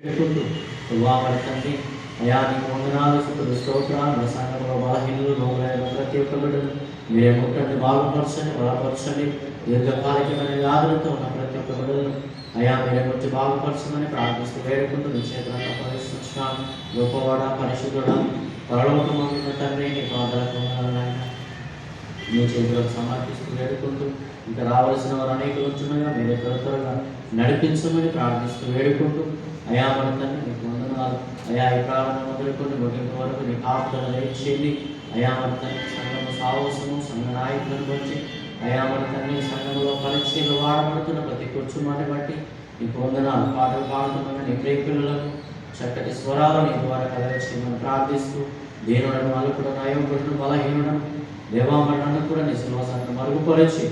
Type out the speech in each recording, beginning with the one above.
తండ్రి అయా నీకు వందనాలు, స్తుతులు, స్తోత్రాలు. నా సంఘంలో బలహీనులు, నోములైన ప్రతి ఒక్క బిడ్డను మీరే ముట్టండి, బాగుపరచండి, బలపరచండి. దీర్ఘకాలికమైన వ్యాధులతో ఉన్న ప్రతి ఒక్క బిడ్డలను అయా మీరే ముట్టి బాగుపరచమని ప్రార్థిస్తూ వేడుకుంటూ నీ చేతులంతా ప్రవేశించున్నాను. గొప్పవాడ, పరిశుద్ధుడా, పరలోకమందున్న తండ్రి నీ పాదాలకు వందనాలైనా నీ చేతులకు సమర్పిస్తూ వేడుకుంటూ ఇంకా రావాల్సిన వారు అనేకులు ఉంటున్నాగా మీరే త్వరగా నడిపించమని ప్రార్థిస్తూ వేడుకుంటూ అయా మన తండ్రి నీకు వందనాలు. అయా ఈ ప్రారంభం మొదలుకొని ముగింపు వరకు నీ కాపుదల దయచేయండి. అయా మన తండ్రి సంఘము సాహసము, సంఘ నాయకులను బట్టి అయా మన తండ్రి సంఘంలో పరీక్షలు వాడబడుతున్న ప్రతి కుటుంబాన్ని బట్టి నీకు వందనాలు. పాటలు పాడుతున్న నీ ప్రేమికులకు చక్కటి స్వరాలు నీ ద్వారా కలగచేయమని ప్రార్థిస్తూ దేనుడను అలుకుడు నయోగుడును బలహీనుడను దేవామరణను కూడా నీ శ్వాసాన్ని మరుగుపరిచి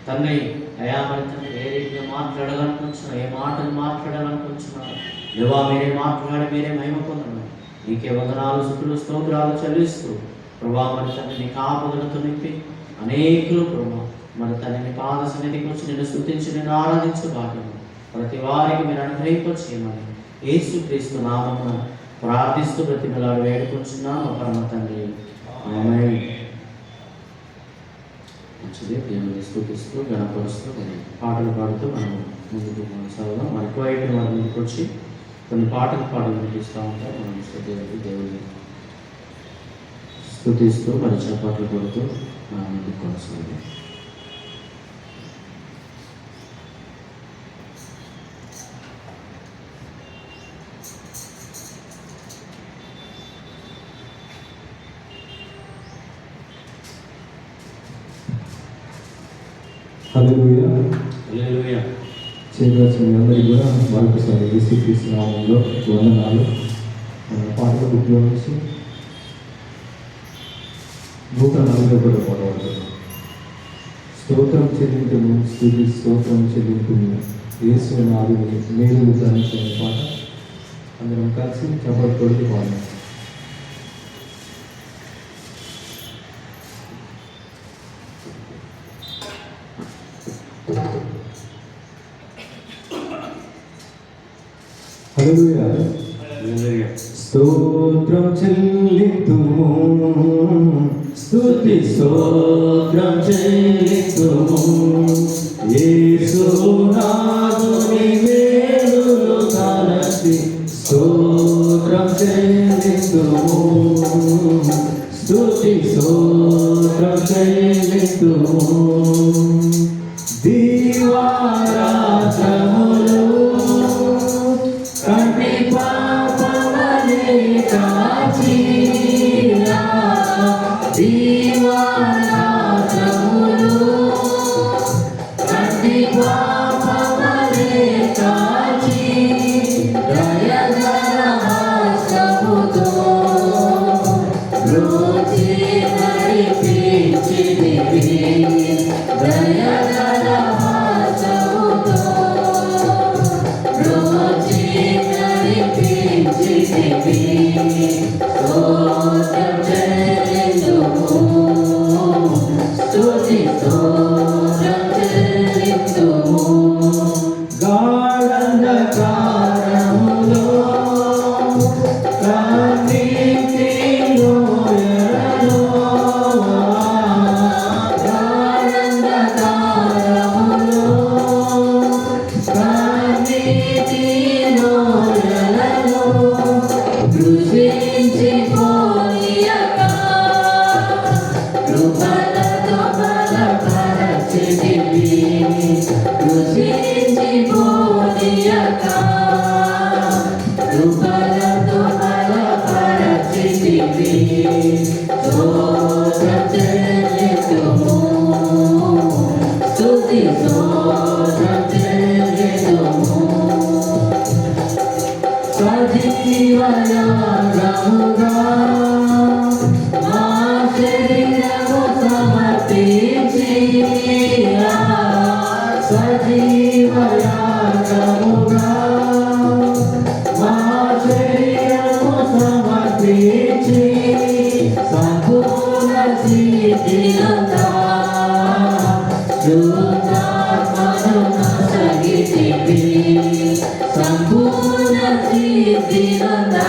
తండ్రి అయా మరి తండ్రి ఏ రీతిగా మాట్లాడాలనుకుంటున్నా, ఏ మాటలు మాట్లాడాలనుకుంటున్నారు దేవా మీరే మాట్లాడి మీరే మహిమ పొందమని నీకే వందనాలు, స్తుతులు, స్తోత్రాలు చెల్లిస్తూ ప్రభా మరి తండ్రి నీ కాపుదలతో నింపి అనేకులు ప్రభా మరి తండ్రిని పాద సన్నిధికి వచ్చి నేను స్తుతించి నేను ఆరాధించబాటు ప్రతి వారికి మీరు అనుగ్రహించమని యేసుక్రీస్తు నామమున ప్రార్థిస్తూ బ్రతిమలాడు వేడుకుంటున్నాము పరమ తండ్రి. ఆమేన్. మంచిది. దేవుని స్తుతిస్తూ గణపరుస్తూ పాటలు పాడుతూ మనం ముందుకు కొనసాగుదాం. మరి ఎక్కువైపు మన ముందుకు వచ్చి కొన్ని పాటలు పాటలు వినిపిస్తూ ఉంటాం. మనం దేవుని స్తుతిస్తూ మరి చప్పట్లు కొడుతూ మనం ముందుకు కొనసాగుదాం. హల్లెలూయా. హల్లెలూయా. చేయవలసిన అందరికీ కూడా మరొకసారి యేసుక్రీస్తు నామములో వందనాలు. పాటల బుక్లో నుంచి 141 పాట. స్తోత్రం చెల్లింపును, స్తుతి స్తోత్రం చెల్లింపును, యేసు నాదుని మేలు ధరించిన పాట అందరం కలిసి చప్పట్లు కొడుతూ పాడాం. హల్లెలూయా. హల్లెలూయా. స్తోత్రం చెల్లింతుము, స్తుతి స్తోత్రం చెల్లింతుము, యేసు నాదుని మేలులు తలచి స్తోత్రం చెల్లింతుము, స్తుతి స్తోత్రం చెల్లింతుము. దీవారాత్రములు కంటి పాపమనే కాచినా, దీవారాత్రములు కంటి పాపమనే కాచి దయగల హస్తముతో రోజు నడిపించితివి, దయగల హస్తముతో రోజు నడిపించితివి. స్తోత్రం చెల్లింతుము, స్తుతి స్తోత్రం చెల్లింతుము. గాఢంధకారములో కన్నీటి లోయలో, గాఢంధకారములో కన్నీటి లోయలలో కృషించిపోనియక కృపలతో బలపరచితివి, కృషించిపోనియక కృపలతో బలపరచితివి. స్తోత్రం చెల్లింతుము, స్తుతి స్తోత్రం చెల్లింతుము. సజీవయాగముగా మా శరీరము సమర్పించి, సజీవయాగముగా మా శరీరము సమర్పించి, సంపూర్ణ స్థితియంతా శుద్ధాత్మను నొసగితివి, సంపూర్ణ సిద్ధినందా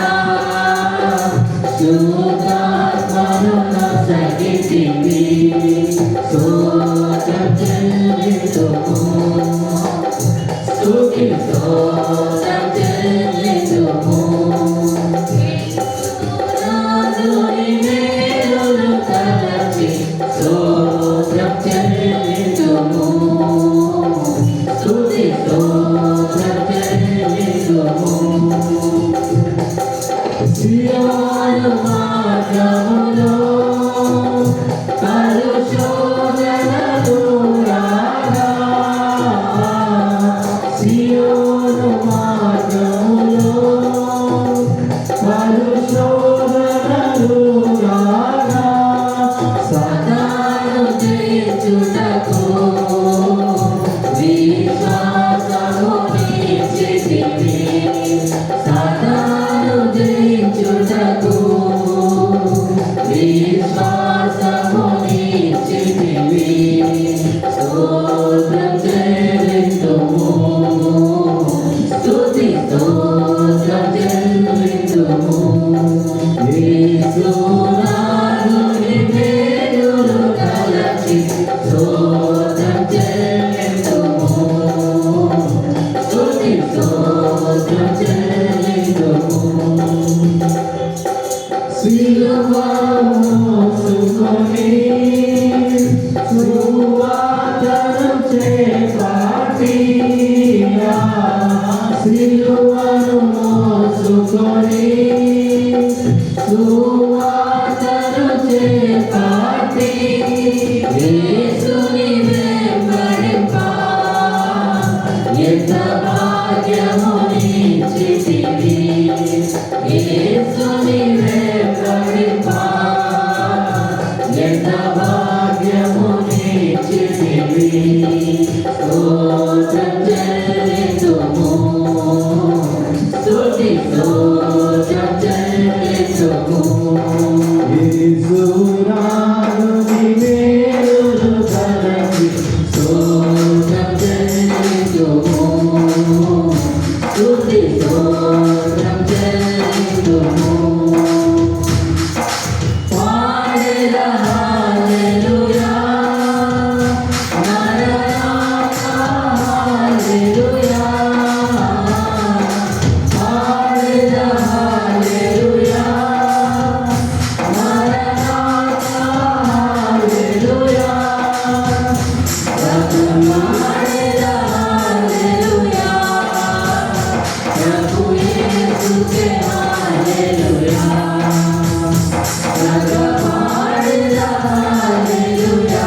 శుద్ధాత్మను నొసగితివి స్తోత్రం చెల్లింతుము స్తుతి స్తోత్రం చెల్లింతుము యేసునాథుని మేలులు తలచి స్తోత్రం చెల్లింతుము స్తుతి స్తోత్రం చెల్లింతుము సియోను మార్గములో పరుశోధనలు రాగా సియోను మార్గములో పరుశోధనలు రాగా సాతాను జయించుటకు విశ్వాసము నిలిచితివి సాతాను జయించుటకు విశ్వాసము నిలిచితివి స్తోత్రం చెల్లింతుము స్తుతి స్తోత్రం చెల్లింతుము యేసునాథుని మేలులు తలచి స్తోత్రం చెల్లింతుము స్తుతి స్తోత్రం చెల్లింతుము సిలువను మోసుకొని సువార్తను చేపట్టినా సిలువను మోసుకొని సువార్తను చేపట్టి యేసుని వెంబడింప ఎంత భాగ్యము నిలిచితివి యేసుని వెంబడింప ఎంత భాగ్యము నిలిచితివి స్తోత్రం చెల్లింతుము స్తుతి స్తోత్రం చెల్లింతుము యేసునాథుని మేలులు తలచి స్తోత్రం చెల్లింతుము స్తుతి స్తోత్రం చెల్లింతుము పాడెదా హల్లెలూయా మరణాతా హల్లెలూయా పాడెదా హల్లెలూయా మరణాతా హల్లెలూయా పాడెదా హల్లెలూయా ప్రభు యేసుకే హల్లెలూయా పాడెదా హల్లెలూయా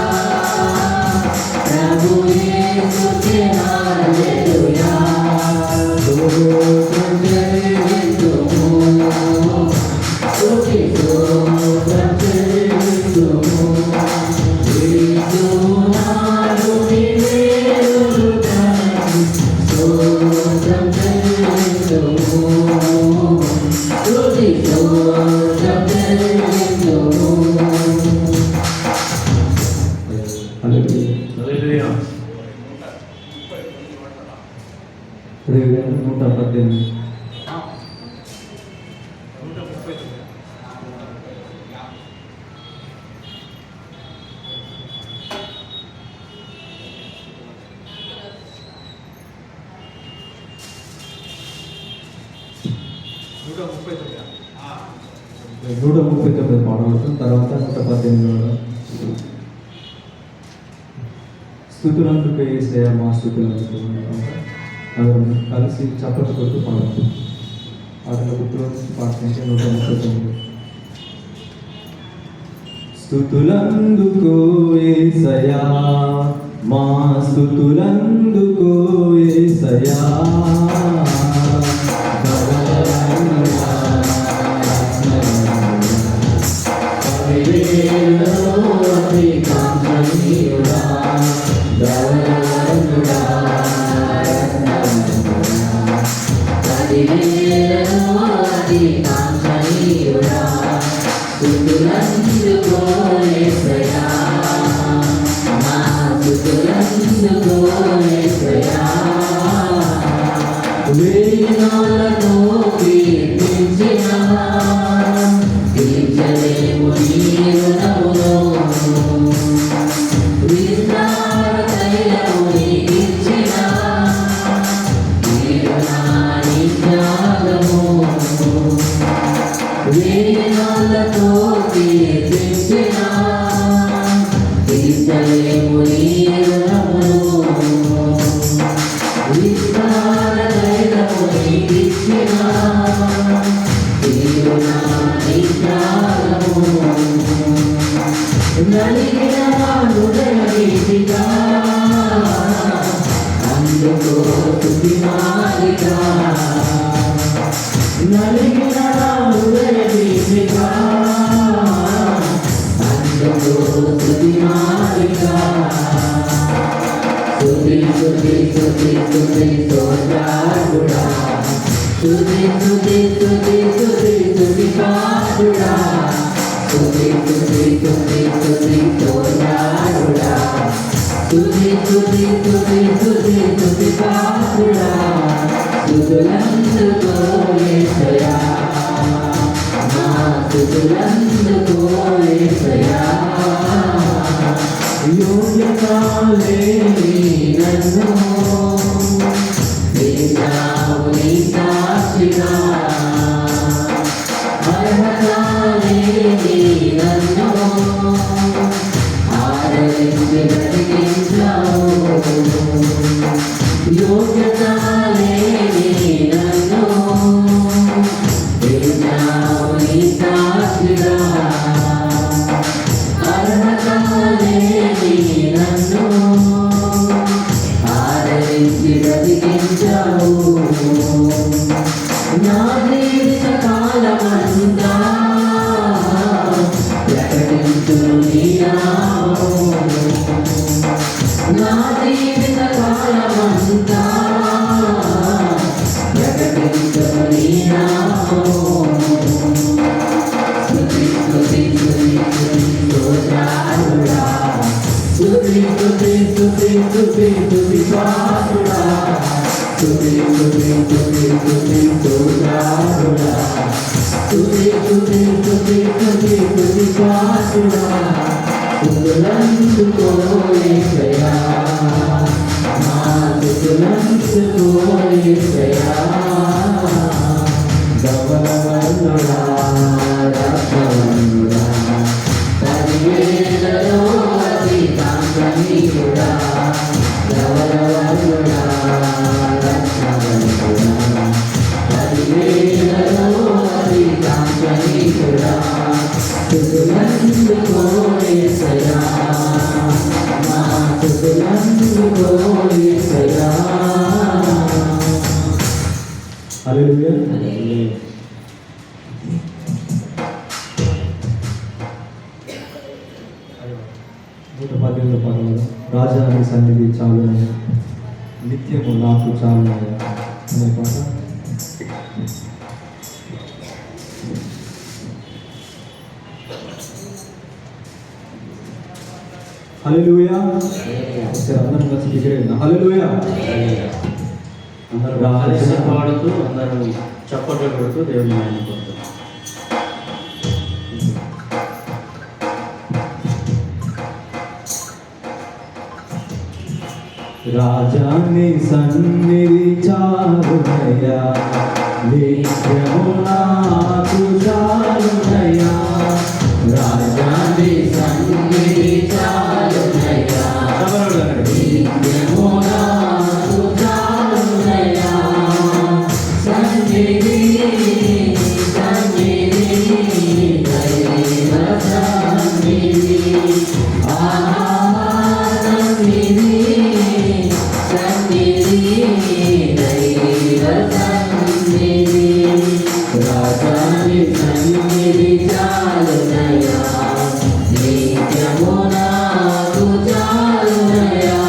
ప్రభు యేసుకే హల్లెలూయా స్తోత్రం చెల్లింతుము స్తుతి స్తోత్రం చెల్లింతుము యేసునాథుని మేలులు తలచి స్తోత్రం చెల్లింతుము స్తుతి స్తోత్రం చెల్లింతుము హల్లెలూయా. 118 139 పాడవచ్చు. తర్వాత 118 స్తుతులందుకు యేసయ్యా మా స్తుతులందుకు అందరం కలిసి చప్పట్లు కొడుతూ పాడవచ్చు. వాటిలో గుర్తులో పాటించే 139 స్తుతులందుకు యేసయ్యా మా స్తుతులందుకు యేసయ్యా స్తుతులందుకో యేసయ్యా నలిగిన నా హృదయ గీతిక అందుకో స్తుతి మాలిక నలిగిన నా హృదయ గీతిక అందుకో స్తుతి మాలిక స్తుతి స్తుతి స్తుతి స్తుతి స్తోత్రాలుడా స్తుతి స్తుతి స్తుతి స్తుతి స్తుతి పాత్రుడా స్తుతి స్తుతి స్తుతి స్తుతి స్తోత్రాలుడా స్తుతి స్తుతి స్తుతి స్తుతి స్తుతి పాత్రుడా స్తుతులందుకో యేసయ్యా మా స్తుతులందుకో యేసయ్యా యోగ్యత లేని నన్ను వేశావు నీ సాక్షిగా అర్హత లేని నన్ను ఆదరించి బ్రతికించావు యోగ్యత లేని నన్ను వేశావు నీ సాక్షిగా అర్హత లేని నన్ను ఆదరించి బ్రతికించావు నా జీవిత కాలమంతా ప్రకటించును నీ నామము నా జీవిత కాలమంతా ప్రకటించును నీ నామము స్తుతి స్తుతి స్తుతి స్తుతి స్తోత్రాలుడా స్తుతి స్తుతి స్తుతి స్తుతి స్తుతి పాత్రుడా స్తుతి స్తుతి స్తుతి స్తుతి స్తోత్రాలుడా స్తుతి స్తుతి స్తుతి స్తుతి స్తుతి పాత్రుడా స్తుతులందుకో యేసయ్యా మా స్తుతులందుకో యేసయ్యా గవలవల్లుడా రత్నవల్లుడా పదివేలలో అధికాంతనీయుడా గవలవల్లుడా రత్నవల్లుడా పదివేలలో అధికాంతనీయుడా స్తుతులందుకో యేసయ్యా మా స్తుతులందుకో యేసయ్యా హల్లెలూయా. నూట 18 పదములు రాజా నీ సన్నిధి చాలు నిత్యము నాకు చాలు అనే పాట. హల్లెలూయా. ఒకసారి అందరం కలిసి బిగ్గరగా హల్లెలూయా. అందరూ కలిసి పాడుతూ అందరూ చప్పట్లు కొడుతూ దేవుని మహిమ పొందుతారు. రాజాని సన్నిధి చాలునయ్యా నిత్యము నాకు చాలునయ్యా రాజాని సన్నిధి చాలునయ్యా నిత్యము నాకు చాలునయ్యా సన్నిధి సన్నిధి దైవ సన్నిధి సన్నిధి సన్నిధి దైవ సన్నిధి రాజాని సన్నిధి చాలునయ్యా నిత్యము నాకు చాలునయ్యా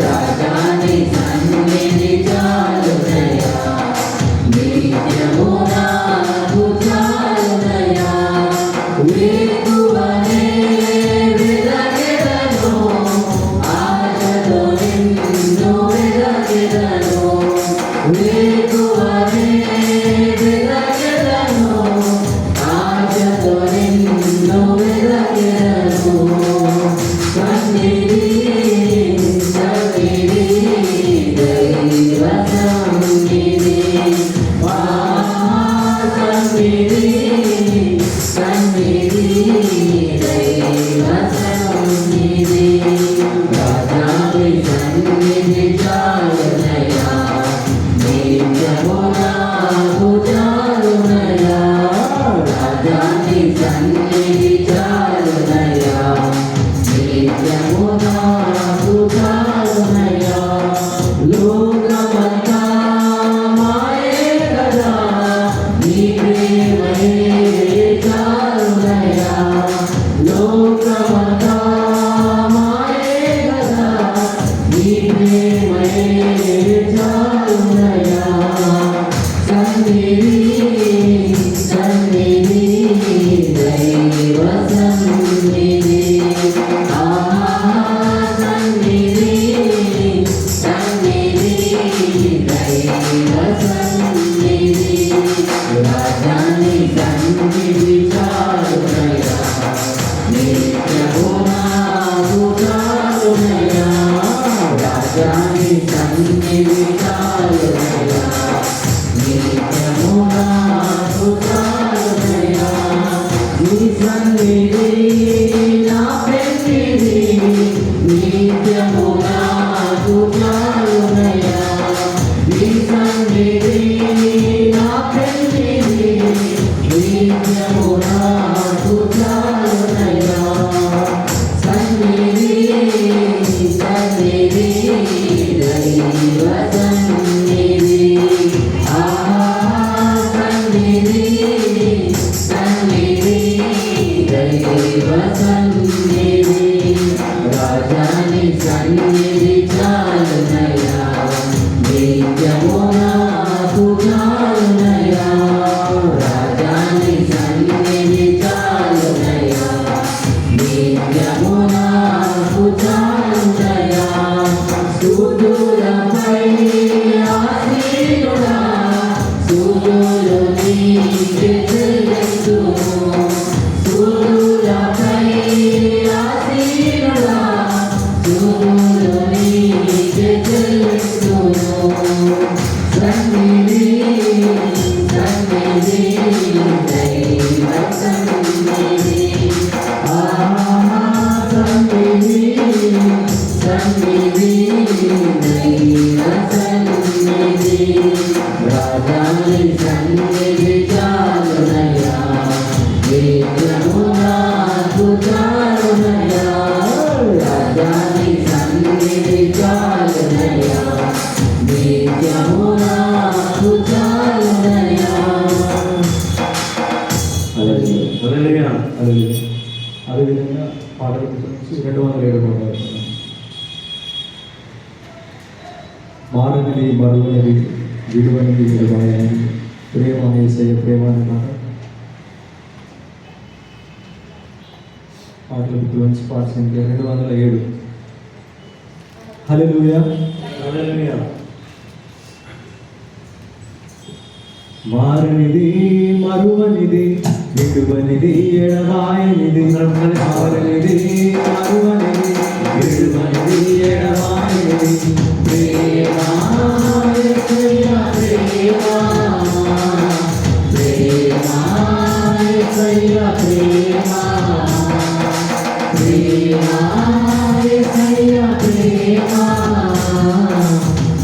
రాజాని సన్నిధి చాలునయ్యా నిత్యము నాకు చాలునయ్యా నీకే చెల్లింతును. స్తుతులపై ఆసీనుడా, స్తుతులు నీకే చెల్లింతును. సన్నిధి సన్నిధి దైవ సన్నిధి, సన్నిధి సన్నిధి దైవ సన్నిధి, రాజాని సన్నిధి చాలునయ్యా, నిత్యము నాకు చాలునయ్యా. రాజాని సన్నిధి చాలునయ్యా, నిత్యము నాకు చాలునయ్యా. హల్లెలూయా. అదేవిధంగా పాటల పుస్తకం నుంచి 207 పాటలు. మారనిది మరువనిది విలువనిది విలువైనది ప్రేమ యేసయ్య ప్రేమ అనే పాటల పుస్తకం నుంచి పాట సంఖ్య 207. హల్లెలూయా. హల్లెలూయా. మారనిది మరువనిది విడువనిది ఎడబాయనిది, మారనిది మరువనిది విడువనిది ఎడబాయనిది ప్రేమ యేసయ్య ప్రేమ, ప్రేమ యేసయ్య ప్రేమ, ప్రేమ యేసయ్య ప్రేమ,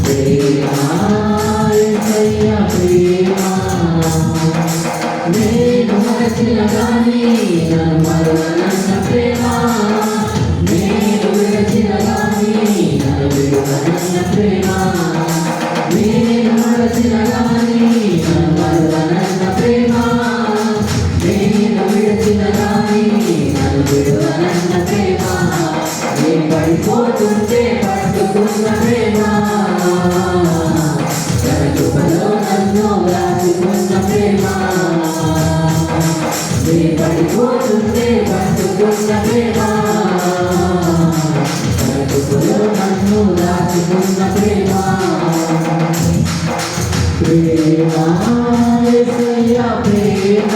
ప్రేమ యేసయ్య ప్రేమ. నేను మరచిన గాని నన్ను మరువనన్న ప్రేమ, నేను విడచిన గాని నన్ను విడువనన్న ప్రేమ, నేను మరచిన గాని నన్ను మరువనన్న ప్రేమ, నేను విడచిన గాని నన్ను విడువనన్న ప్రేమ. నేను పడిపోతుంటే పట్టుకున్న ప్రేమ, తన కృపలో నన్ను రాసుకున్న ప్రేమ. నేను పడిపోతుంటే పట్టుకున్న ప్రేమ, తన కృపలో నన్ను రాసుకున్న ప్రేమ. ప్రేమ యేసయ్య ప్రేమ,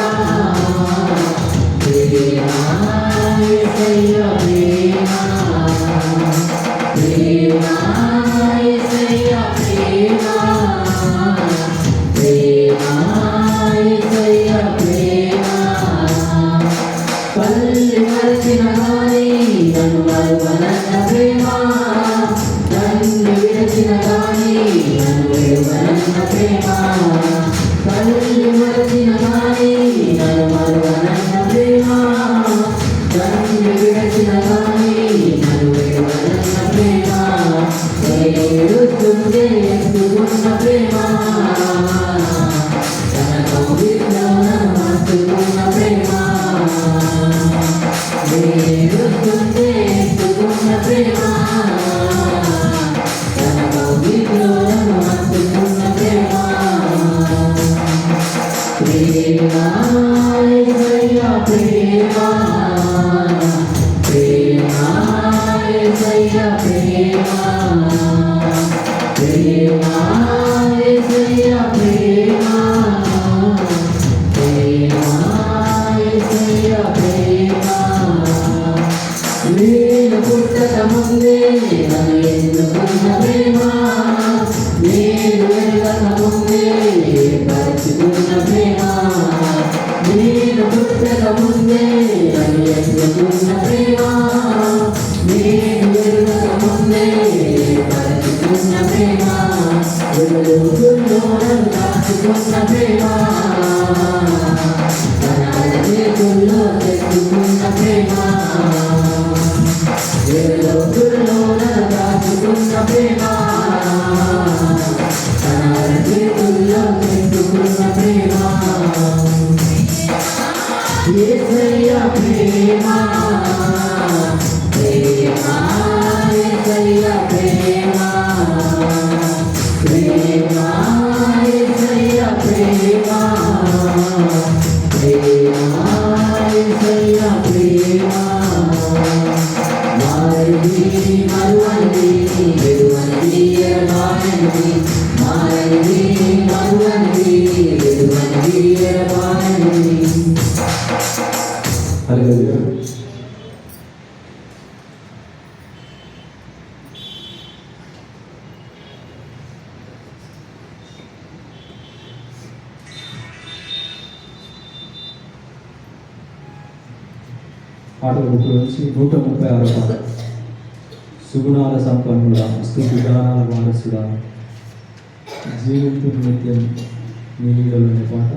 ప్రేమ యేసయ్య ప్రేమ, ప్రేమ యేసయ్య ప్రేమ, ప్రేమ యేసయ్య ప్రేమ. పల్లి మరచిన గాని నన్ను మరువనన్న ప్రేమ, నన్ను విడచిన గాని నన్ను విడువనన్న ప్రేమ. పల్లి మరచిన గాని నన్ను మరువనన్న ప్రేమ, నన్ను విడచిన గాని నన్ను విడువనన్న ప్రేమ. ఏడుస్తుంటే ఎత్తుకున్న ప్రేమ, తన కౌగిట్లో నన్ను హత్తుకున్న ప్రేమ. ఏడుస్తుంటే ఎత్తుకున్న ప్రేమ, తన కౌగిట్లో నన్ను హత్తుకున్న ప్రేమ. ప్రేమ యేసయ్య ప్రేమ, ప్రేమ యేసయ్య ప్రేమ, ప్రేమ యేసయ్య ప్రేమ, ప్రేమ యేసయ్య ప్రేమ. నేను పుట్టక ముందే నన్ను ఎన్నుకున్న ప్రేమ, నేను ఎరగక ముందే పరిచుకున్న ప్రేమ. నేను పుట్టక ముందే నన్ను ఎన్నుకున్న ప్రేమ, నేను ఎరగక ముందే పరిచుకున్న ప్రేమ. వెలుగుల్లో నన్ను దాచుకున్న ప్రేమ, తన చేతుల్లో తెచ్చుకున్న ప్రేమ. వెలుగుల్లో నన్ను దాచుకున్న ప్రేమ, తన చేతుల్లో తెచ్చుకున్న ప్రేమ. యేసయ్య ప్రేమ, ప్రేమ యేసయ్య ప్రేమ, ప్రేమ యేసయ్య ప్రేమ, ప్రేమ యేసయ్య ప్రేమ. మారనిది మరువనిది విడువనిది ఎడబాయనిది, మారనిది మరువనిది విడువనిది హల్లెలూయా. పాటల బుక్ నుంచి 136 పాట. సుగుణాల సంపన్నుడా, స్తుతి గానాల వారసుడా, జీవింపు నిత్యం నీ నీడలోని పాట.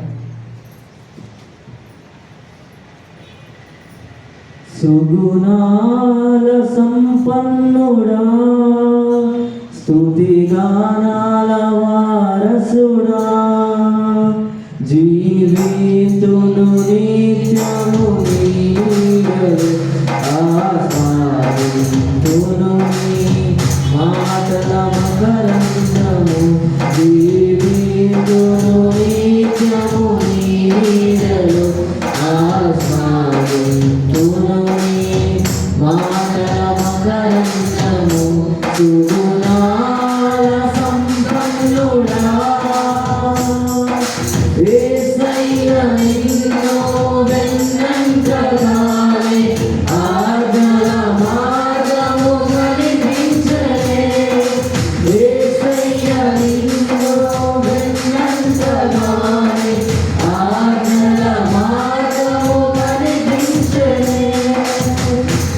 సుగుణాల సంపన్నుడా, స్తుతి గానాల వారసుడా, జీవితును నిత్యము ఆస్వాదింతును నీ మాటల మకరందము, జీవితును నిత్యము నీడలు ఆస్వాదింతును నీ మాటల మకరందము. సుగుణాల సంపన్నుడా, యేసయ్య నిన్ను వెన్నంటగానే ఆర్గల మార్గము కనిపించలే. యేసయ్య నిన్ను వెన్నంటగానే ఆర్గల మార్గము కనిపించలే.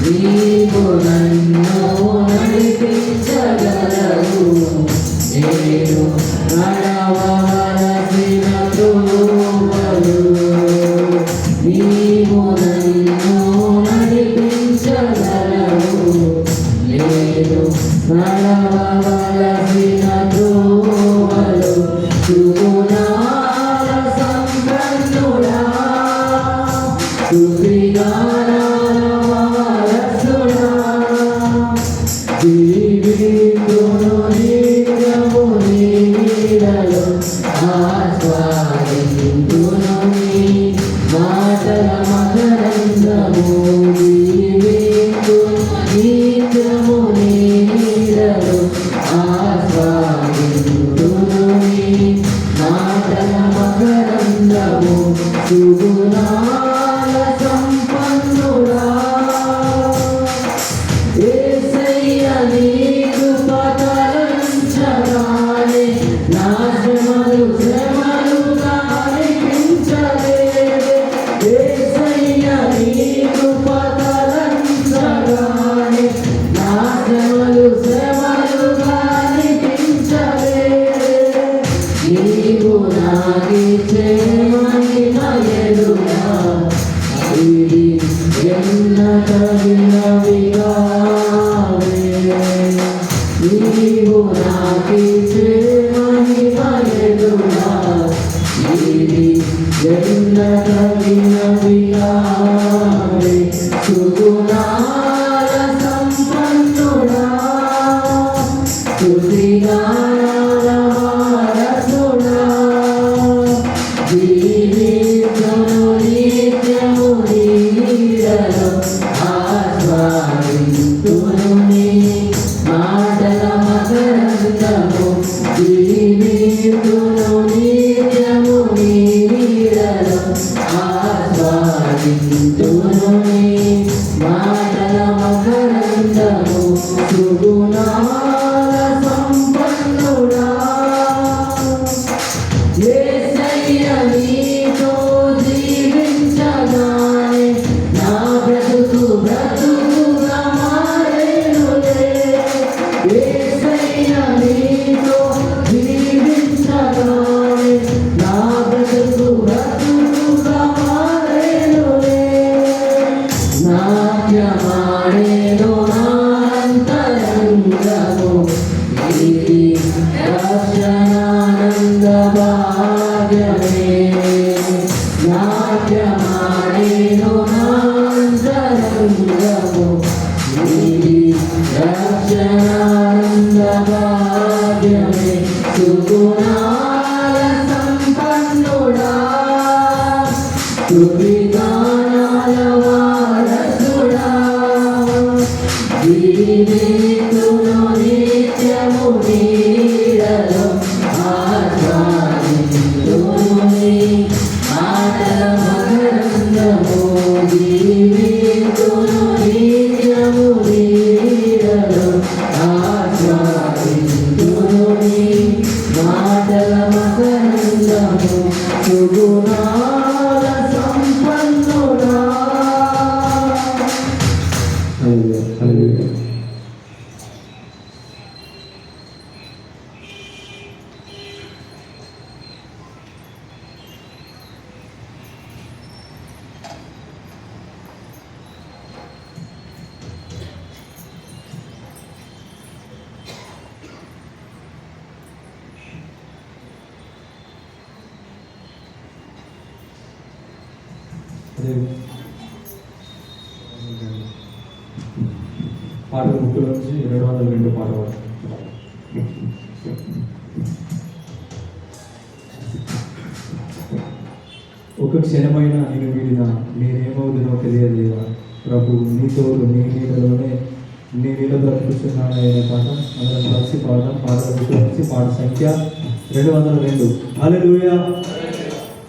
నీవు నన్ను నడిపించగలవు, నేను నడవవలసిన త్రోవలు. నీవు నన్ను నడిపించగలవు, నేను నడవవలసిన త్రోవలు. సుగుణాల సంపన్నుడా, స్తుతి గానాల వారసుడా, జీవితును నిత్యము నీ నీడలో ఆస్వాదింతును నీ మాటల మకరందము. జీవితును నిత్యము నీ నీడలో ఆస్వాదింతును నీ మాటల మకరందము. సుగుణాల సంపన్నుడా, యేసయ్య నీ కృప తలంచగానే నా శ్రమలు శ్రమలుగా అనిపించలేదు. యేసయ్య నీ కృప తలంచగానే నా శ్రమలు శ్రమలుగా అనిపించలేదు. నీవు నాకిచ్చే మహిమ ఎదురా ఇది ఎన్నటవినవి కావే. నీవు నాకిచ్చే మహిమ ఎదురా ఇది ఎన్నటవినవి కావే. సుగుణాల సంపన్నుడా, స్తుతి గానాల వారసుడా, జీవితును నిత్యము నీ నీడలో ఆస్వాదింతును నీ మాటల మకరందము. జీవితును నిత్యము నీ నీడలో ఆస్వాదింతును నీ మాటల మకరందము. సుగుణాల సంపన్నుడా, యేసయ్య నీతో జీవించగానే నా బ్రతుకు బ్రతుకుగా మారేనులే. యేసయ్య నీతో జీవించగానే నా బ్రతుకు బ్రతుకుగా మారేనులే. నాట్యమాడేను నా అంతరంగము, ఇది దర్శనానంద భాగ్యమే. నాట్యమాడేను నా అంతరంగము, ఇది దర్శనానంద భాగ్యమే. సుగుణాల సంపన్నుడా, స్తుతి గానాల వారసుడా, జీవితును నిత్యము నీడలో ఆస్వాదింతును నీ గుణాల సంపన్నుడా. హల్లెలూయా, హల్లెలూయా. పాట ముక్కుల నుంచి 202 పాట వరకు. ఒక క్షణమైనా నేను వీడినా నేనేమవుతునో తెలియలేదా ప్రభు, నీ తోడు నీ నీడలోనే నీ నీడ బ్రతుకుతున్నాను అనే పాట అందరం కలిసి పాడడం. పాట నుంచి పాట సంఖ్య 202. హల్లెలూయా.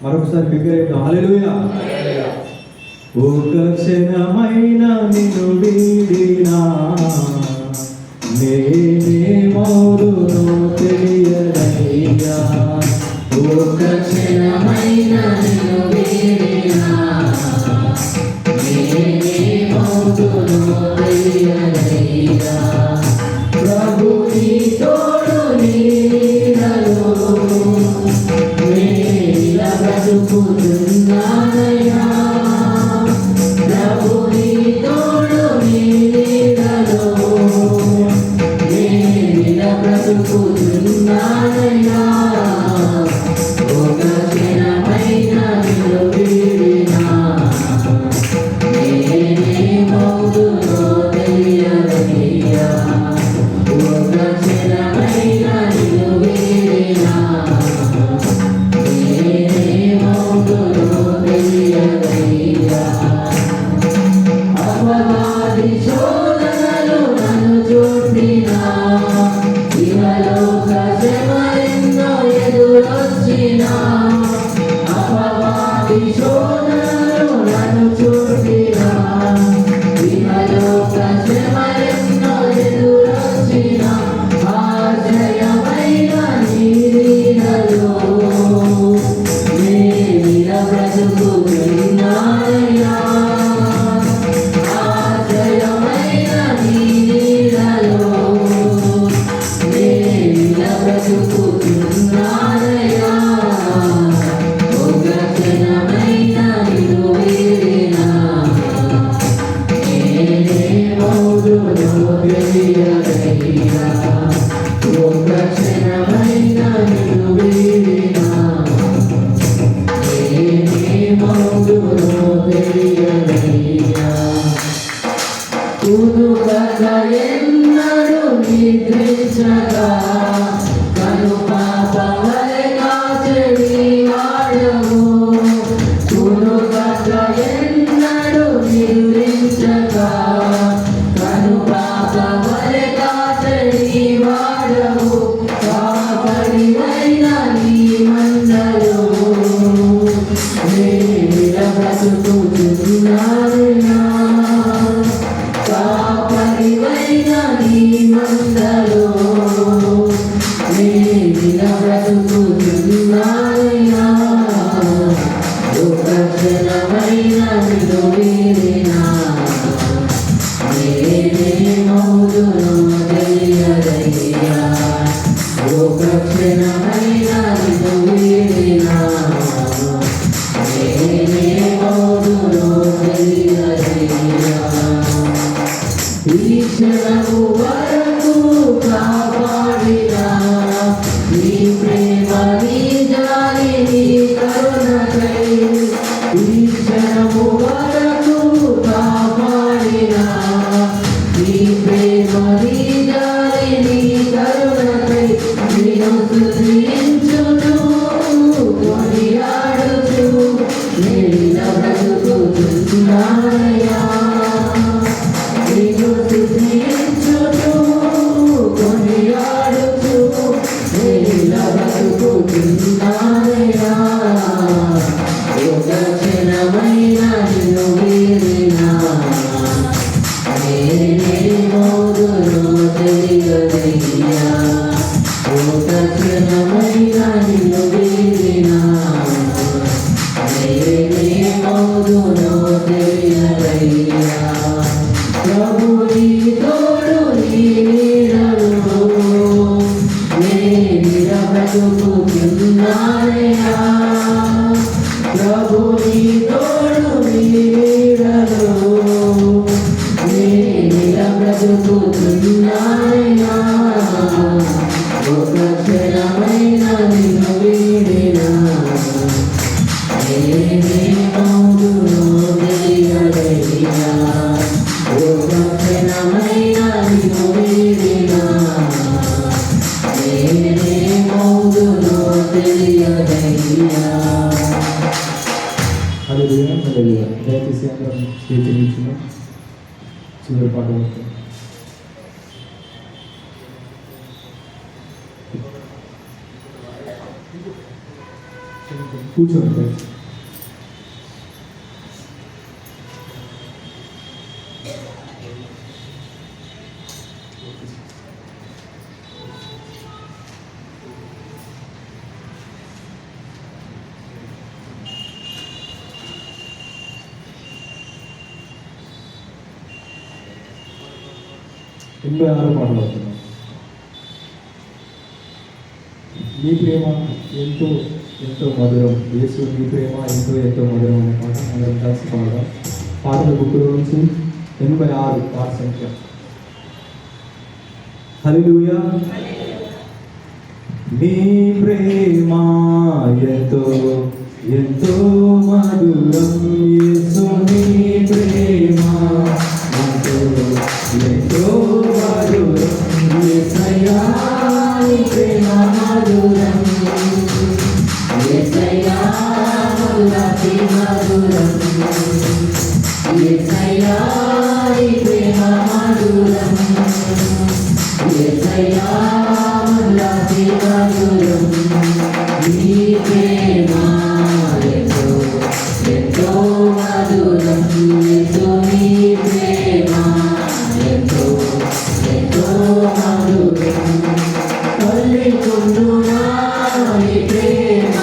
మరొకసారి బిగ్గరగా హల్లెలూయా. ఒక క్షణమైన నిన్ను వీడినా నేనేమవుదునో తెలియదయ్యా. ఒక క్షణమైన నిన్ను వీడినా నేనేమవుదునో తెలియదయ్యా. ప్రభు నీ తోడు నీడలో నేనిలా బ్రతుకుతున్నానయ్యా. ప్రభు నీ తోడు నీడలో నేనిలా బ్రతుకుతున్నానయ్యా. ఒక క్షణమైన నిన్ను వీడినా నేనేమవుదునో తెలియదయ్యా. ఒక క్షణమైన నిన్ను వీడినా నేనేమవుదునో తెలియదయ్యా. అపవాది శోధనలు నన్ను చుట్టినా, ఇహలోక శ్రమలెన్నో ఎదురొచ్చినా. అపవాది శోధనలు నన్ను చుట్టినా, ఇహలోక శ్రమలెన్నో ఎదురొచ్చినా. ఆశ్రయమైన నీ నీడలో నేనిలా బ్రతుకుతున్నానయ్యా. ఆశ్రయమైన నీ నీడలో నేనిలా బ్రతుకుతున్నానయ్యా. ఒక క్షణమైన నేనేమవుదునో తెలియదయ్యా. ప్రభు నీ తోడు నీ నీడలో నేనిల బ్రతుకుతున్నానయ్యా. ప్రభు నీ తోడు నీ నీడలో నేనిల బ్రతుకుతున్నానయ్యా. ఒక క్షణమైన నిన్ను వీడినా నేనేమవుదునో తెలియదయ్యా. ఒక క్షణమైన నిన్ను వీడినా నేనేమవుదునో తెలియదయ్యా. హల్లెలూయా, హల్లెలూయా. దయచేసి అందరం స్వీకరించిన చివరి పాట వరకు. కూర్చోండి. ఎనభై ఆరు పాటలు అవుతున్నాం. నీ ప్రేమ ఎంతో ఎంతో మధురం, యేసు నీ ప్రేమ ఎంతో ఎంతో మధురం అనే పాట అందరం కలిసి పాడదాం. పాటల బుక్కులో నుంచి 86 పాట సంఖ్య. హల్లెలూయా. నీ ప్రేమ ఎంతో ఎంతో మధురం, యేసు నీ ప్రేమ ఎంతో ఎంతో మధురం, యేసయ్యా నీ ప్రేమ మధురం, యేసయ్యా అతి మధురం, యేసయ్యా నీ ప్రేమ మధురం, యేసయ్యా అతి మధురం. నీ ప్రేమ ఎంతో ఎంతో మధురం, యేసు నీ ప్రేమ ఎంతో ఎంతో మధురం. తల్లి కుండునా నీ ప్రేమ,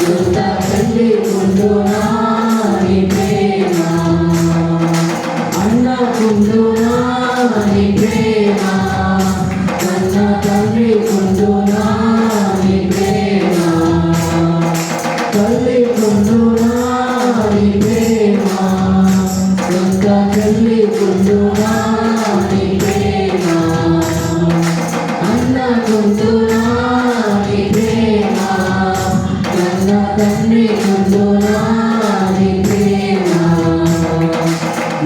సొంత తల్లి కుండునా నీ ప్రేమ, అన్న కుండునా నీ ప్రేమ, కన్న తల్లి కుండునా నీ ప్రేమ, తల్లి కుండునా నీ ప్రేమ, సొంత తల్లి కుండునా నీ ప్రేమ, అన్న కుండునా నీ ప్రేమ, కన్న తండ్రి కుండునా నీ ప్రేమ.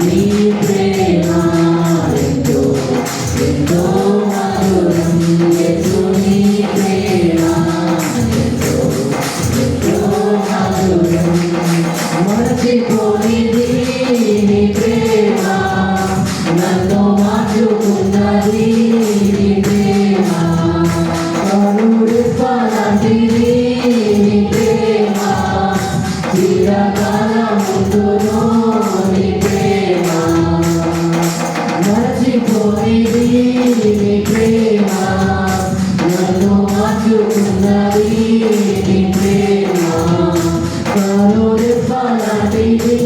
నీ ప్రేమ ఎంతో ఎంతో మధురం, యేసు నీ ప్రేమ ఎంతో ఎంతో మధురం. మరచిపోనిది నీ ప్రేమ, నన్ను మార్చుకున్నది నీ ప్రేమ, కనురెప్పలాంటిది నీ ప్రేమ, చిరకాలముందును నీ ప్రేమ. మరచిపోనిది నీ ప్రేమ, నన్ను మార్చుకున్నది నీ ప్రేమ, కనురెప్పలాంటిది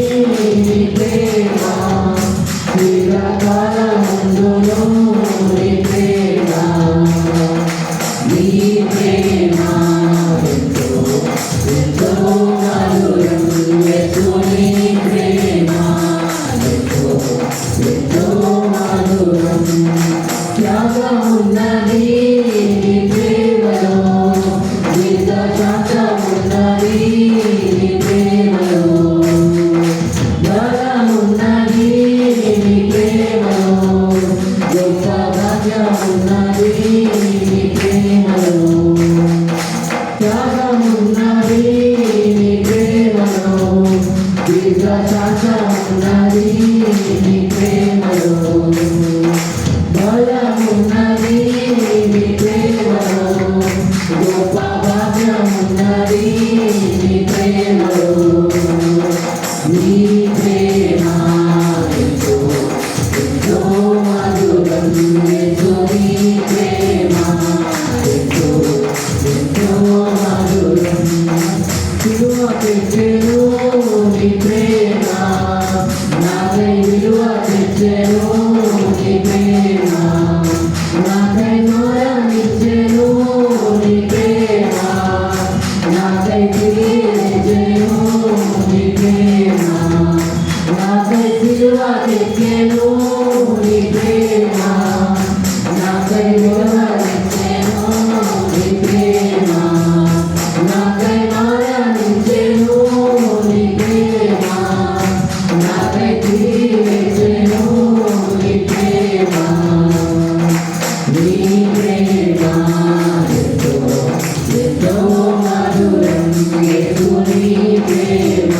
ప్రేమ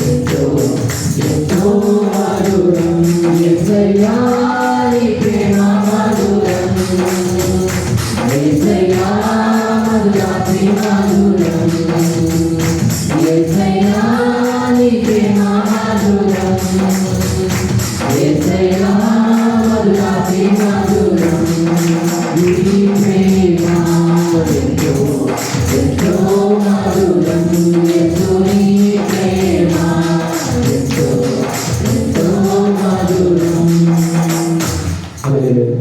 ఎంతో ఎంతో మధురం యేసయ్యా నీ ప్రేమ మధురం యేసయ్యా మధురాతి మధురం యేసయ్యా నీ ప్రేమ మధురం యేసయ్యా మధురాతి మధురం నీ ప్రేమ ఎంతో ఎంతో మధురం యేసు నీ ప్రేమ ఎంతో ఎంతో మధురం. హల్లెలూయా.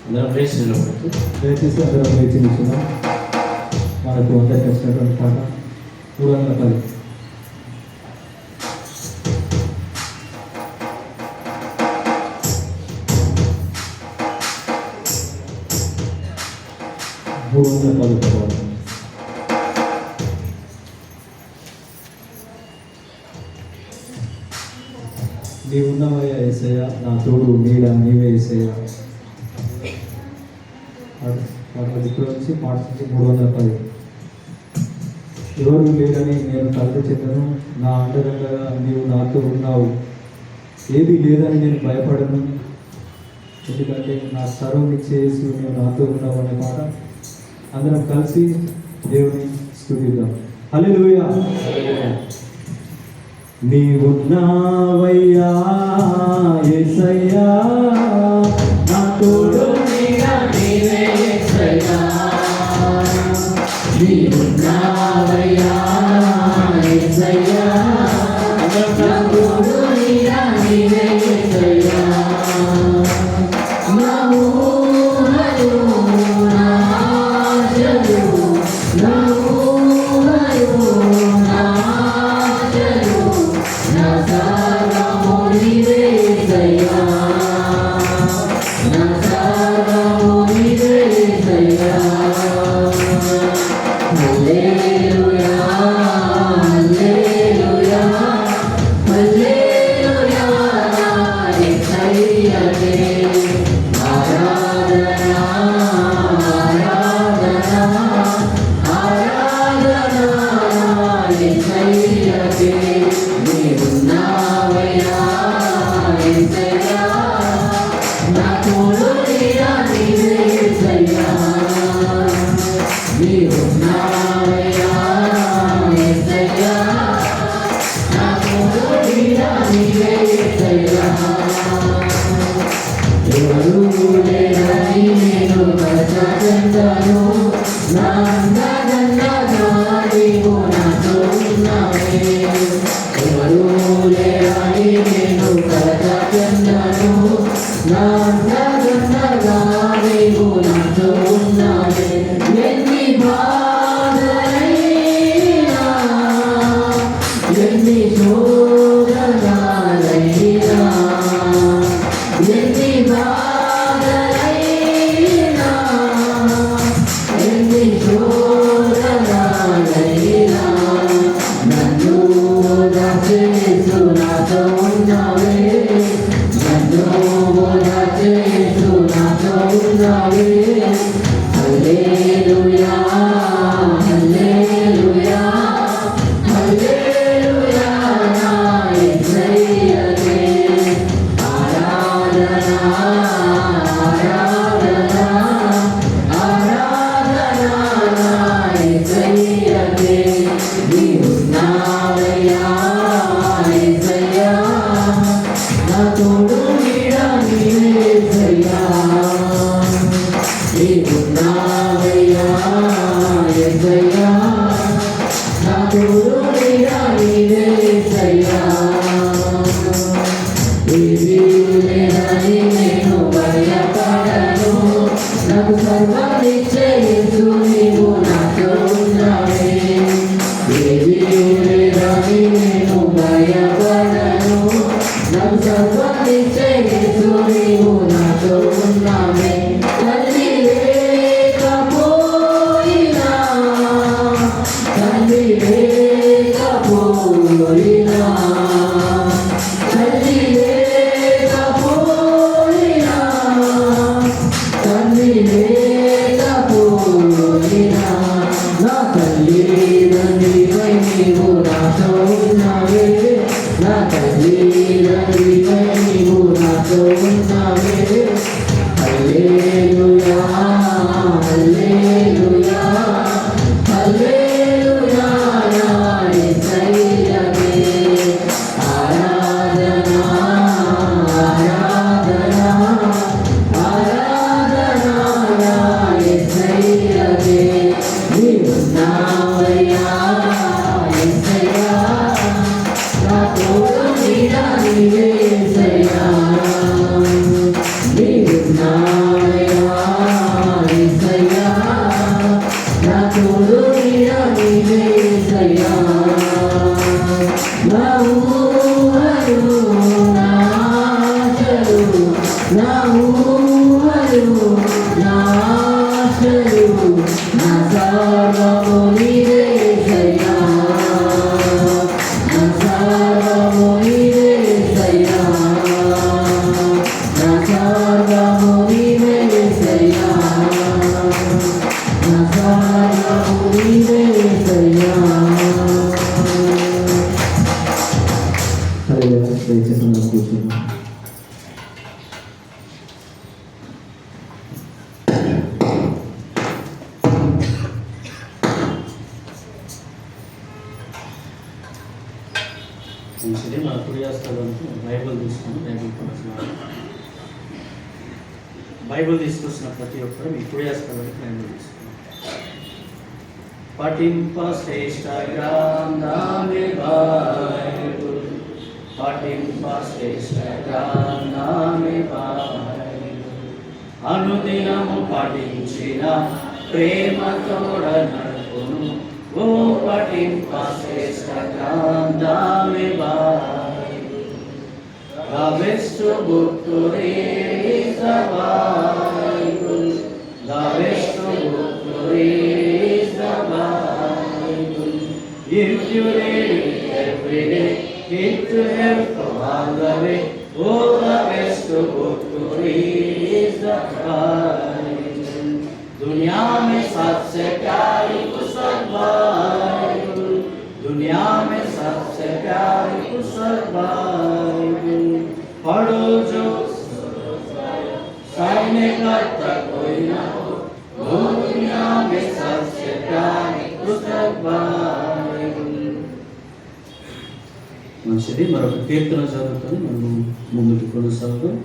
అందరం లేచి నిలబడుతూ దయచేసి అందరం లేచి నిల్చున్నాం. మనకు అందరికి వచ్చినటువంటి పాట 310. నీవున్నవయ్యా యేసయ్యా, నా తోడు నీడ నీవే యేసయ్యా. ఇక్కడ నుంచి పాట 310. ఎవరు లేరని నేను కలత చెందను, నా అండదండగా నీవు నాతో ఉన్నావు. ఏది లేదని నేను భయపడను, ఎందుకంటే నా సర్వం ఇచ్చేసి నువ్వు నాతో ఉన్నావు అనే పాట అందరం కలిసి దేవుని స్తుతిద్దాం. హల్లెలూయా. నీవున్నావయ్యా యేసయ్యా, నా తోడు నీడ నీవే యేసయ్యా నీవున్నావయ్యా యేసయ్యా నా తోడు నీడ నీవే యేసయ్యా నా ఊహలు నా ఆశలు నా ఊహలు నా ఆశలు నా సర్వము నీవే యేసయ్యా నా సర్వము నీవే యేసయ్యా. హల్లెలూయా హల్లెలూయా హల్లెలూయా నా యేసయ్యాకే ఆరాధన ఆరాధన ఆరాధన నా యేసయ్యాకే. నీవున్నావయ్యా యేసయ్యా, నా తోడు నీడ నీవే యేసయ్యా నీవున్నావయ్యా యేసయ్యా, నా తోడు నీడ నీవే యేసయ్యా. ఎవరు లేరని నేను కలతచెందను, నా అండదండగా నీవు నాతో ఉన్నావే. ఎవరు లేరని నేను కలతచెందను, నా అండదండగా నీవు నాతో ఉన్నావే. ఎన్ని బాధలైనా ఎన్ని శోధనలైనా ఎన్ని బాధలైనా ఎన్ని శోధనలైనా నన్ను ఓదార్చేసు నాతో ఉన్నావే. నన్ను ఓదార్చేసు నాతో ఉన్నావే. హల్లెలూయా హల్లెలూయా హల్లెలూయా నా యేసయ్యాకే ఆరాధన ఆరాధన ఆరాధన నా యేసయ్యాకే. నీవున్నావయ్యా యేసయ్యా, నా తోడు నీడ నీవే యేసయ్యా నీవున్నావయ్యా యేసయ్యా, నా తోడు నీడ నీవే యేసయ్యా. ఏమీ లేదని నేను భయపడను, నాకు సర్వాన్నిచ్చే యేసు నీవు నాతో ఉన్నావే. ఏమీ లేదని నేను భయపడను, నాకు సర్వాన్నిచ్చే యేసు నీవు నాతో ఉన్నావే. తల్లి లేకపోయినా తల్లి లేకపోయినా తల్లి లేకపోయినా తల్లి లేకపోయినా తోడినా నా తల్లి తండ్రివై నీవు నాతో ఉన్నావే నా తల్లి తండ్రివై నీవు నాతో ఉన్నావే హల్లెలూయా హల్లెలూయా హల్లెలూయా నా యేసయ్యకే ఆరాధనా ఆరాధనా ఆరాధనా నా యేసయ్యకే నీవున్నావయ్యా యేసయ్యా నా తోడు నీడ నీవే యేసయ్యా నీవున్నావయ్యా యేసయ్యా నా తోడు నీడ నీవే యేసయ్యా నా ఊహలు నా ఆశలు నా ఊహలు నా ఆశలు నా సర్వము నీవే యేసయ్యా నా సర్వము నీవే యేసయ్యా నా సర్వము నీవే యేసయ్యా నా సర్వము నీవే యేసయ్యా హల్లెలూయా. దయచేసి మనం కూర్చున్నాం. మంచిది. మన కుడి హస్తాలకు బైబిల్ తీసుకొని బైబిల్ తీసుకొచ్చిన ప్రతి ఒక్కరు మీ కుడి హస్తాలకు బైబిల్ తీసుకోండి. పఠింప శ్రేష్ఠ గ్రంథాన్ని బైబిల్ పఠింప శ్రేష్ఠ గ్రంథాన్ని బైబిల్ అనుదినము పఠించిన ప్రేమతోడ నడుపును ఓ పఠింప శ్రేష్ఠ గ్రంథాన్ని Bible The best book to read is the Bible. The best book to read is the Bible. If you read it every day, it will help along the way. Oh, the best book to read is the Bible. दुनिया में सबसे प्यारी पुस्तक Bible, दुनिया में सबसे प्यारी पुस्तक बाइबल। पढ़ो जो सामने का तक कोई ना हो, वो दुनिया में सबसे प्यारी पुस्तक बाइबल। మంచిది. మరొక కీర్తన చదువుకొని మనం ముందుకు కొనసాగుతాం.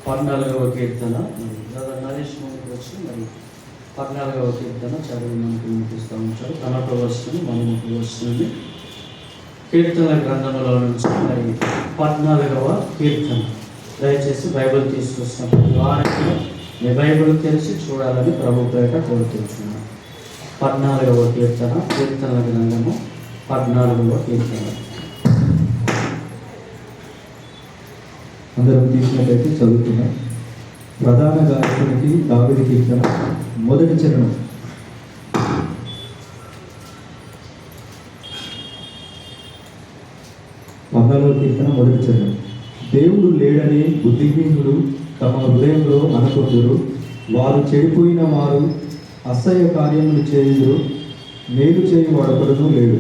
14వ కీర్తన నరేష్ ముందుకు వచ్చి మరి 14వ కీర్తన చదివి మనకు వినిపిస్తూ ఉంటారు. తనతో వస్తుంది మనకు వస్తుంది. కీర్తన గ్రంథంలో నుంచి మరి 14వ కీర్తన. దయచేసి బైబిల్ తీసుకొస్తున్న ప్రతి వారికి మీ బైబిల్ తెరిచి చూడాలని ప్రభు పేట కోరుతున్నాను. 14వ కీర్తన, కీర్తనల గ్రంథము 14వ కీర్తన. అందరం తీసినట్లయితే చదువుతున్నాం. ప్రధాన గాయకునికి దావీదు కీర్తన మొదటి చరణం. పద్నాలుగవ కీర్తన మొదటి చరణం. దేవుడు లేడని బుద్ధిహీనులు తమ హృదయంలో అనుకుందురు. వారు చెడిపోయిన వారు అసహ్య కార్యములు చేయుదురు. మేలు చేయు వాడొకడును లేడు.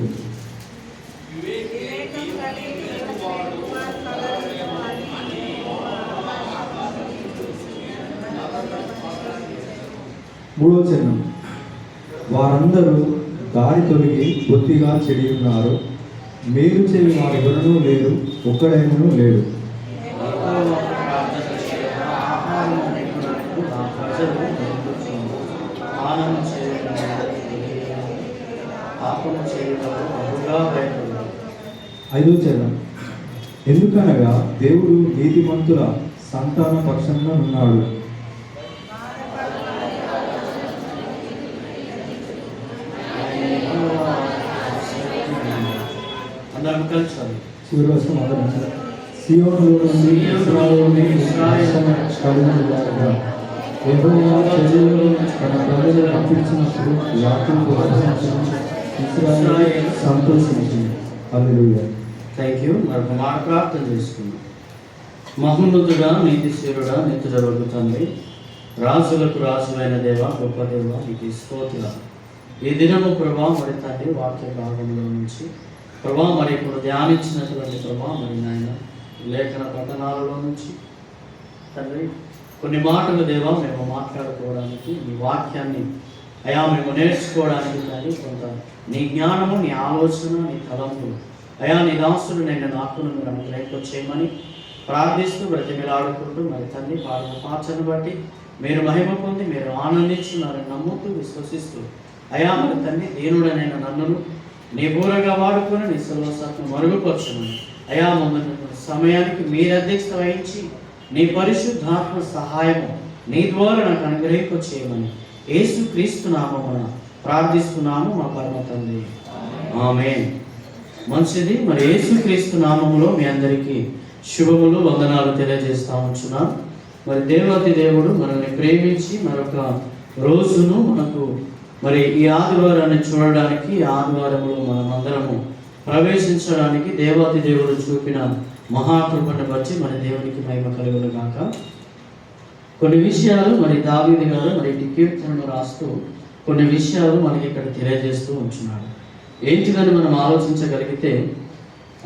మూడవ చరణం. వారందరూ దారి తొలగి బొత్తిగా చెడి ఉన్నారు. మేలు చేయి వారెవరనూ లేరు, ఒక్కడైనను లేడు. ఐదో చరణం. ఎందుకనగా దేవుడు నీతిమంతుల సంతాన పక్షంగా ఉన్నాడు. చివరి వర్షం మొదలు. సియోనులో నుండి ఇశ్రాయేలుని కలుగునుగాక. యెహోవా చెరువులో తన ప్రజలను రప్పించినప్పుడు యాకోబు హర్షించును, ఇశ్రాయేలు సంతోషించును. హల్లెలూయా. Thank you. మరొక మాట ప్రార్థన చేసుకుందాం. మహోన్నతుడా, నీతిశీరుడా, నిత్య జరుగుతుంది. రాజులకు రాజులైన దేవ, గొప్ప దేవ, నీకు స్తోత్రాలు. ఈ దినము ప్రభా మరి తండ్రి వాక్య భాగంలో నుంచి ప్రభా మరి ఇప్పుడు ధ్యానించినటువంటి ప్రభా మరి నాయన లేఖన పట్టణాలలో నుంచి తండ్రి కొన్ని మాటలు దేవా మేము మాట్లాడుకోవడానికి నీ వాక్యాన్ని అయా మేము నేర్చుకోవడానికి కానీ కొంత నీ జ్ఞానము, నీ ఆలోచన, నీ తలంపులు అయా నీ దాసుడు నేను నాకు అనుగ్రహింప చేయమని ప్రార్థిస్తూ బ్రతిమిలాడుకుంటూ మరి తండ్రి పాడిన పాటను బట్టి మీరు మహిమ పొంది మీరు ఆనందించున్నారని నమ్ముతూ విశ్వసిస్తూ అయా మరి తండ్రి దీనుడనైన నన్నును నీ బూరగా వాడుకొని నీ సర్వసాత్మ మరుగుపరచమని అయా మమ్మల్ని సమయానికి మీరు అధ్యక్షత వహించి నీ పరిశుద్ధాత్మ సహాయము నీ ద్వారా నాకు అనుగ్రహింప చేయమని యేసు క్రీస్తు నామమున ప్రార్థిస్తున్నాము మా పరమ తండ్రి, ఆమేన్. మంచిది. మరి యేసు క్రీస్తు నామములో మీ అందరికీ శుభములు, వందనాలు తెలియజేస్తా ఉంటున్నాం. మరి దేవాతి దేవుడు మనల్ని ప్రేమించి మరొక రోజును మనకు మరి ఈ ఆదివారాన్ని చూడడానికి, ఈ ఆదివారంలో మనం అందరము ప్రవేశించడానికి దేవాతి దేవుడు చూపిన మహాకృపను బట్టి మన దేవునికి మహిమ కలుగును గాక. కొన్ని విషయాలు మరి దావీదు గారు మరి కీర్తనను రాస్తూ కొన్ని విషయాలు మనకి ఇక్కడ తెలియజేస్తూ ఉంటున్నాడు. ఏంటిదని మనం ఆలోచించగలిగితే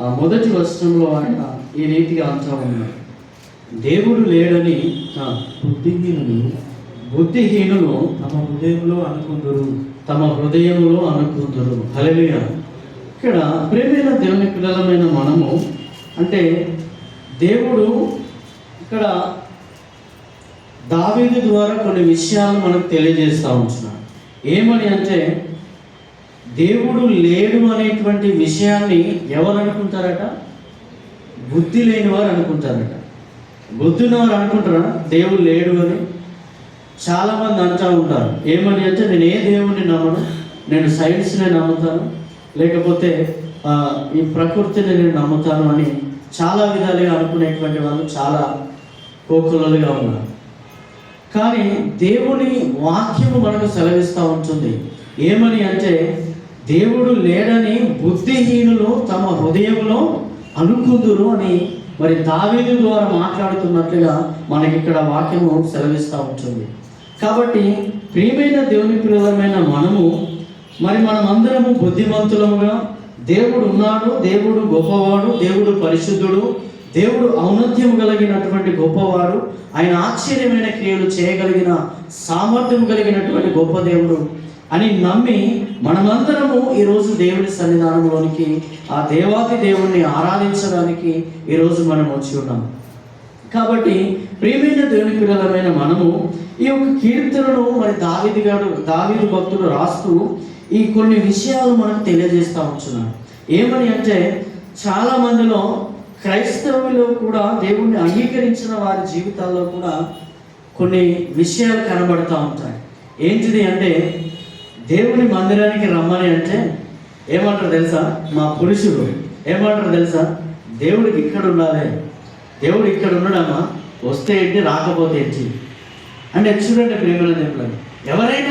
ఆ మొదటి వచనంలో ఆయన ఈ రీతిగా అంటూ ఉన్నాడు, దేవుడు లేడని బుద్ధిహీనులు తమ హృదయంలో అనుకుందురు. హల్లెలూయా. ఇక్కడ ప్రేమైన దేవుని పిల్లలమైన మనము అంటే దేవుడు ఇక్కడ దావీదు ద్వారా కొన్ని విషయాలు మనకు తెలియజేస్తూ ఉంటున్నాడు. ఏమని అంటే దేవుడు లేడు అనేటువంటి విషయాన్ని ఎవరు అనుకుంటారట? బుద్ధి లేని వారు అనుకుంటారట. బుద్ధి ఉన్నవారు అనుకుంటారా దేవుడు లేడు అని? చాలామంది అంటూ ఉంటారు. ఏమని అంటే నేను ఏ దేవుడిని నమ్మను, నేను సైన్స్ని నమ్ముతాను, లేకపోతే ఈ ప్రకృతిని నేను నమ్ముతాను అని చాలా విధాలుగా అనుకునేటువంటి వాళ్ళు చాలా కోకులలుగా ఉన్నారు. కానీ దేవుని వాక్యము మనకు సెలవిస్తూ ఉంటుంది. ఏమని అంటే దేవుడు లేడని బుద్ధిహీనులు తమ హృదయంలో అనుకుందురు అని మరి దావీదు ద్వారా మాట్లాడుతున్నట్లుగా మనకి ఇక్కడ వాక్యము సెలవిస్తూ ఉంటుంది. కాబట్టి ప్రియమైన దేవుని పిల్లలమైన మనము మరి మనమందరము బుద్ధిమంతులముగా దేవుడు ఉన్నాడు, దేవుడు గొప్పవాడు, దేవుడు పరిశుద్ధుడు, దేవుడు ఔన్నత్యం కలిగినటువంటి గొప్పవాడు, ఆయన ఆశ్చర్యమైన క్రియలు చేయగలిగిన సామర్థ్యం కలిగినటువంటి గొప్ప దేవుడు అని నమ్మి మనమందరము ఈరోజు దేవుడి సన్నిధానంలోనికి ఆ దేవాది దేవుణ్ణి ఆరాధించడానికి ఈరోజు మనం వచ్చి ఉన్నాం. కాబట్టి ప్రియమైన దేవుని పిల్లలమైన మనము ఈ యొక్క కీర్తనను మరి దావీదు భక్తుడు రాస్తూ ఈ కొన్ని విషయాలు మనకు తెలియజేస్తూ ఉంటున్నాడు. ఏమని అంటే చాలా మందిలో క్రైస్తవులు కూడా దేవుణ్ణి అంగీకరించిన వారి జీవితాల్లో కూడా కొన్ని విషయాలు కనబడుతూ ఉంటాయి. ఏంటిది అంటే దేవుని మందిరానికి రమ్మని అంటే ఏమంటారు తెలుసా? మా పురుషుడు ఏమంటారు తెలుసా? దేవుడికి ఇక్కడ ఉండాలి, దేవుడు ఇక్కడ ఉండడమా, వస్తే ఏంటి రాకపోతే ఏంటి అంటే చూడండి ప్రేమల దేవుడు ఎవరైనా